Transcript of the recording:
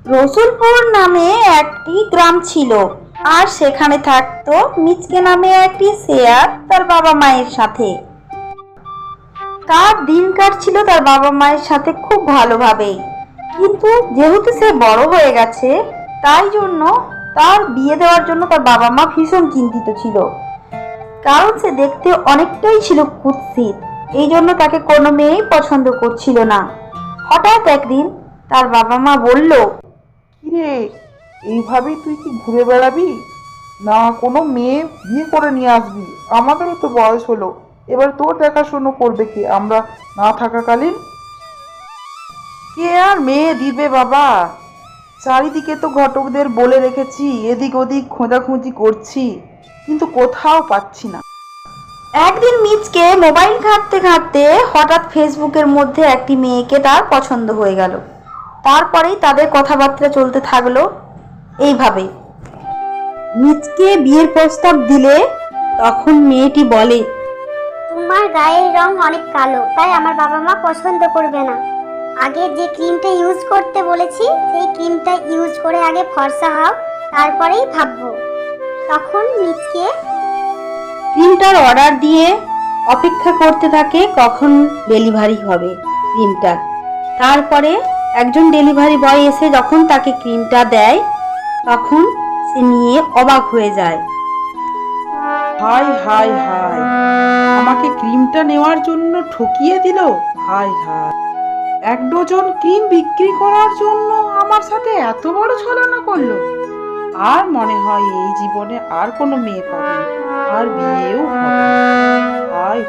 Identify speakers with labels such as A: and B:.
A: রসুলপুর নামে একটি গ্রাম ছিল, আর সেখানে থাকতো মিচকে নামে একটি শেয়াল তার বাবা মায়ের সাথে। তার দিন কাটছিল তার বাবা মায়ের সাথে খুব ভালোভাবেই, কিন্তু যেহেতু সে বড় হয়ে গেছে, তাই জন্য তার বিয়ে দেওয়ার জন্য তার বাবা মা ভীষণ চিন্তিত ছিল। কারণ সে দেখতে অনেকটাই ছিল কুৎসিত, এই জন্য তাকে কোনো মেয়েই পছন্দ করছিল না। হঠাৎ একদিন তার বাবা মা বলল,
B: কিরে, এইভাবেই তুই কি ঘুরে বেড়াবি? না কোনো মেয়ে বিয়ে করে নিয়ে আসবি? আমাদেরও তো বয়স হলো, এবার তোর দেখাশুনো করবে কে আমরা না থাকাকালীন? কে আর মেয়ে দিবে বাবা? চারিদিকে তো ঘটকদের বলে রেখেছি, এদিক ওদিক খোঁজাখুঁজি করছি, কিন্তু কোথাও পাচ্ছি না।
A: একদিন মিচকে মোবাইল ঘাঁটতে ঘাঁটতে হঠাৎ ফেসবুকের মধ্যে একটি মেয়েকে তার পছন্দ হয়ে গেল। তারপরেই তাদের কথাবার্তা চলতে থাকলো এইভাবে। মিচকে বিয়ের প্রস্তাব দিলে তখন মেয়েটি বলে,
C: তোমার গায়ের রং অনেক কালো, তাই আমার বাবা মা পছন্দ করবে না। আগে যে ক্রিমটা ইউজ করতে বলেছি সেই ক্রিমটা ইউজ করে আগে ফর্সা হও, তারপরেই ভাববো। তখন মিচকে
A: ক্রিমটার অর্ডার দিয়ে অপেক্ষা করতে থাকে কখন ডেলিভারি হবে ক্রিমটার। তারপরে একজন ডেলিভারি বয় এসে যখন তাকে ক্রিমটা দেয়, তখন সে নিয়ে অবাক হয়ে যায়।
B: হাই হাই হাই, আমাকে ক্রিমটা নেওয়ার জন্য ঠকিয়ে দিল। হাই হাই, 1 ডজন ক্রিম বিক্রি করার জন্য আমার সাথে এত বড় ছলনা করলো। আর মনে হয় এই জীবনে আর কোনো মেয়ে পাবে না, আর বিয়েও হবে না। হায়